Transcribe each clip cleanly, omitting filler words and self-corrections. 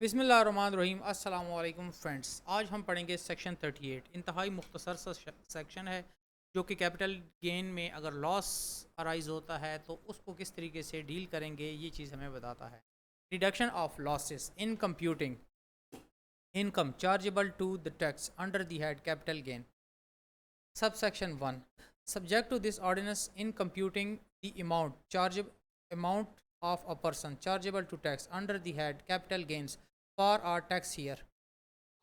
बिस्मिल्लाहिर्रहमानिर्रहीम। अस्सलाम वालेकुम फ्रेंड्स। आज हम पढ़ेंगे सेक्शन 38। इंतहाई मुख्तसर सा सेक्शन है जो कि कैपिटल गेन में अगर लॉस अराइज होता है तो उसको किस तरीके से डील करेंगे ये चीज़ हमें बताता है। Reduction of losses in computing income chargeable to the tax under the head capital gain. Subsection 1. Subject to this ordinance in computing the amount of a person chargeable to tax under the head capital gains for a tax year.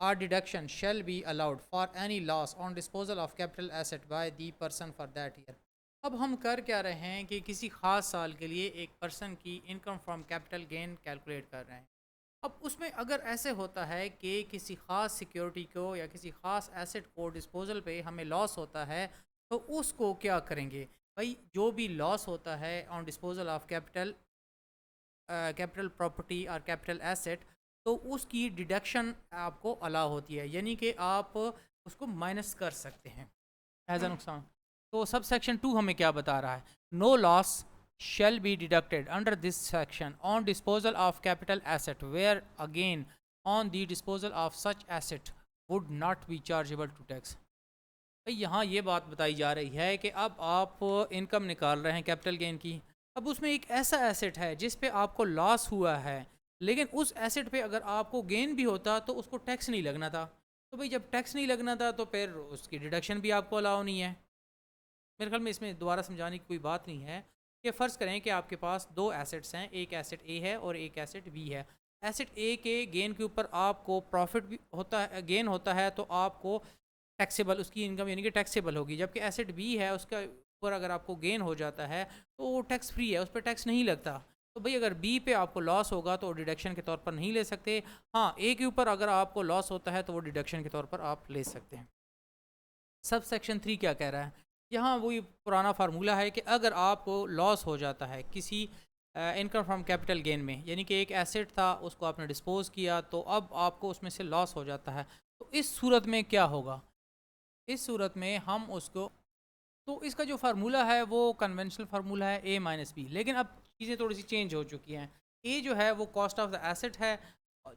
A deduction shall be allowed for any loss on disposal of capital asset by the person for that year. अब हम कर क्या रहे हैं कि किसी ख़ास साल के लिए एक पर्सन की income from capital gain calculate कर रहे हैं। अब उसमें अगर ऐसे होता है कि किसी ख़ास सिक्योरिटी को या किसी ख़ास एसेट को डिस्पोजल पे हमें लॉस होता है तो उसको क्या करेंगे भाई। जो भी लॉस होता है on disposal of capital property और कैपिटल एसेट तो उसकी डिडक्शन आपको अलाउ होती है, यानी कि आप उसको माइनस कर सकते हैं एज अ नुकसान। तो सब सेक्शन 2 हमें क्या बता रहा है? No loss shall be deducted under this section on disposal of capital asset where again on the disposal of such asset would not be chargeable to tax। यहाँ ये बात बताई जा रही है कि अब आप इनकम निकाल रहे हैं कैपिटल गेन की। अब उसमें एक ऐसा एसेट है जिस पे आपको लॉस हुआ है, लेकिन उस एसेट पे अगर आपको गेन भी होता तो उसको टैक्स नहीं लगना था। तो भाई जब टैक्स नहीं लगना था तो फिर उसकी डिडक्शन भी आपको अलाउ नहीं है। मेरे ख्याल में इसमें दोबारा समझाने की कोई बात नहीं है कि फ़र्ज़ करें कि आपके पास दो एसेट्स हैं, एक एसेट ए है और एक एसेट बी है। एसेट ए के गेन के ऊपर आपको प्रॉफिट भी होता है, गेन होता है तो आपको टैक्सेबल उसकी इनकम यानी कि टैक्सेबल होगी, जबकि एसेट बी है उसका ऊपर अगर आपको गेन हो जाता है तो वो टैक्स फ्री है, उस पर टैक्स नहीं लगता। तो भाई अगर बी पे आपको लॉस होगा तो डिडक्शन के तौर पर नहीं ले सकते। हाँ, ए के ऊपर अगर आपको लॉस होता है तो वो डिडक्शन के तौर पर आप ले सकते हैं। सब सेक्शन 3 क्या कह रहा है? यहाँ वही पुराना फार्मूला है कि अगर आपको लॉस हो जाता है किसी इनकम फ्रॉम कैपिटल गेन में, यानी कि एक एसेट था उसको आपने डिस्पोज किया तो अब आपको उसमें से लॉस हो जाता है, तो इस सूरत में क्या होगा? इस सूरत में हम उसको, तो इसका जो फार्मूला है वो कन्वेंशनल फार्मूला है ए माइनस बी, लेकिन अब चीज़ें थोड़ी सी चेंज हो चुकी हैं। ए जो है वो कॉस्ट ऑफ द एसेट है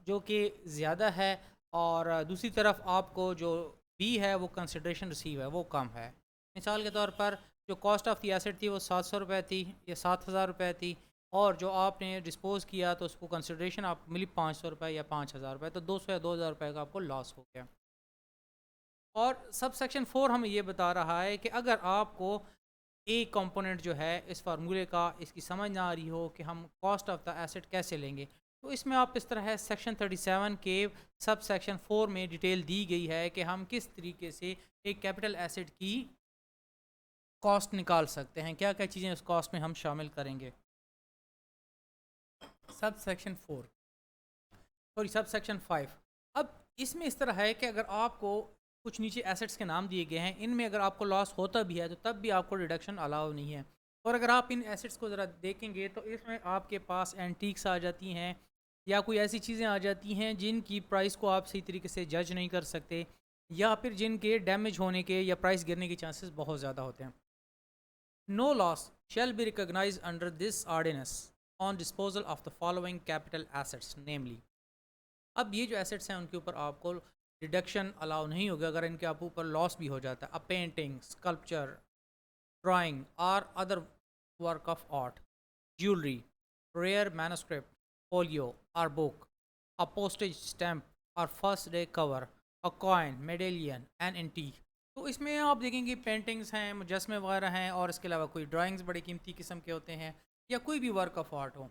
जो कि ज़्यादा है, और दूसरी तरफ आपको जो बी है वो कंसिड्रेशन रिसीव है वो कम है। मिसाल के तौर पर जो कॉस्ट ऑफ द एसेट थी वो 700 रुपये थी या 7,000 रुपये थी, और जो आपने डिस्पोज किया तो उसको कंसिड्रेशन आप मिली 500 रुपये या 5,000 रुपये, तो 200 या 2,000 रुपये का आपको लॉस हो गया। और सब सेक्शन 4 हमें ये बता रहा है कि अगर आपको ए कंपोनेंट जो है इस फार्मूले का इसकी समझ ना आ रही हो कि हम कॉस्ट ऑफ द एसेट कैसे लेंगे, तो इसमें आप इस तरह है सेक्शन 37 के सब सेक्शन 4 में डिटेल दी गई है कि हम किस तरीके से एक कैपिटल एसेट की कॉस्ट निकाल सकते हैं, क्या क्या चीज़ें उस कॉस्ट में हम शामिल करेंगे। Sub section 4 sorry sub section 5। अब इसमें इस तरह है कि अगर आपको कुछ नीचे एसेट्स के नाम दिए गए हैं, इनमें अगर आपको लॉस होता भी है तो तब भी आपको डिडक्शन अलाउ नहीं है। और अगर आप इन एसेट्स को ज़रा देखेंगे तो इसमें आपके पास एंटीक्स आ जाती हैं या कोई ऐसी चीज़ें आ जाती हैं जिनकी प्राइस को आप सही तरीके से जज नहीं कर सकते, या फिर जिनके डैमेज होने के या प्राइस गिरने के चांसेस बहुत ज़्यादा होते हैं। No loss shall be recognized under this ordinance on disposal of the following capital assets namely। अब ये जो एसेट्स हैं उनके ऊपर आपको डिडक्शन अलाउ नहीं होगा अगर इनके आप ऊपर लॉस भी हो जाता है। अ पेंटिंग, स्कल्पचर, ड्राइंग और other work of art, jewellery, rare manuscript, folio और बुक, अ पोस्टेज स्टैम्प और first day cover, a coin, medallion and antique. तो इसमें आप देखेंगे पेंटिंग्स हैं, मुजस्मे वगैरह हैं, और इसके अलावा कोई ड्राइंग्स बड़े कीमती किस्म के होते हैं, या कोई भी वर्क ऑफ आर्ट हो,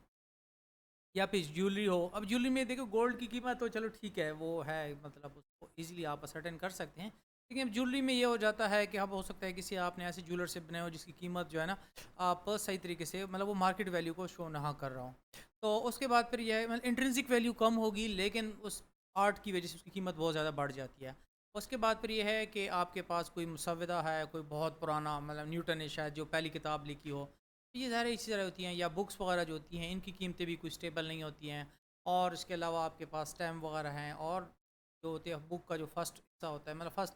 या फिर ज्वेलरी हो। अब ज्वेलरी में देखो गोल्ड की कीमत तो चलो ठीक है वो है, मतलब उसको इजीली आप असर्टेन कर सकते हैं, लेकिन अब ज्वेलरी में ये हो जाता है कि अब हो सकता है किसी आपने ऐसे ज्वेलर से बनाए हो जिसकी कीमत जो है ना आप सही तरीके से मतलब वो मार्केट वैल्यू को शो ना कर रहा हो, तो उसके बाद फिर यह है मतलब इंट्रिंसिक वैल्यू कम होगी लेकिन उस आर्ट की वजह से उसकी कीमत बहुत ज़्यादा बढ़ जाती है। उसके बाद फिर ये है कि आपके पास कोई मुसव्वदा है, कोई बहुत पुराना मतलब न्यूटन है शायद जो पहली किताब लिखी हो, ये सारी इसी तरह होती हैं, या बुक्स वगैरह जो होती हैं इनकी कीमतें भी कुछ स्टेबल नहीं होती हैं। और इसके अलावा आपके पास स्टैम्प वगैरह हैं, और जो होते हैं बुक का जो फर्स्ट हिस्सा होता है मतलब फर्स्ट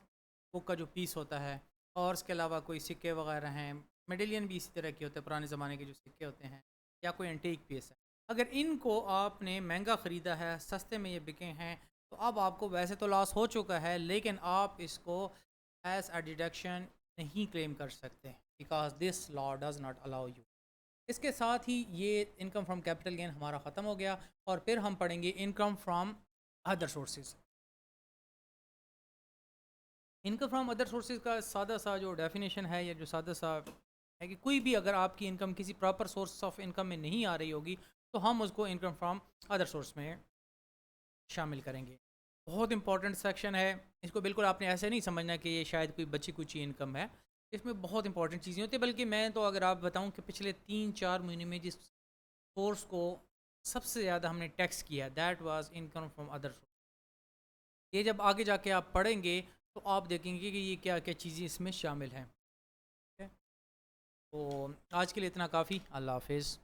बुक का जो पीस होता है, और इसके अलावा कोई सिक्के वगैरह हैं, मेडेलियन भी इसी तरह के होते हैं पुराने ज़माने के जो सिक्के होते हैं, या कोई एंटीक पीस है। अगर इनको आपने महंगा ख़रीदा है, सस्ते में ये बिके हैं, तो अब आपको वैसे तो लॉस हो चुका है, लेकिन आप इसको एज अ डिडक्शन नहीं क्लेम कर सकते, because this law does not allow you. इसके साथ ही ये इनकम फ्रॉम कैपिटल गेन हमारा ख़त्म हो गया, और फिर हम पढ़ेंगे income from other sources. Income from other sources का सादा सा जो डेफिनेशन है, या जो सादा सा है कि कोई भी अगर आपकी इनकम किसी प्रॉपर सोर्स ऑफ इनकम में नहीं आ रही होगी, तो हम उसको इनकम फ्रॉम अदर सोर्स में शामिल करेंगे। बहुत इंपॉर्टेंट सेक्शन है, इसको बिल्कुल आपने ऐसे नहीं समझना कि ये शायद कोई बची कुची इनकम है। इसमें बहुत इंपॉर्टेंट चीज़ें होती है, बल्कि मैं तो अगर आप बताऊं कि पिछले 3-4 महीने में जिस सोर्स को सबसे ज़्यादा हमने टैक्स किया, that was income from other source. ये जब आगे जाके आप पढ़ेंगे तो आप देखेंगे कि ये क्या क्या चीज़ें इसमें शामिल हैं। ठीक है? तो आज के लिए इतना काफ़ी। अल्लाह हाफिज़।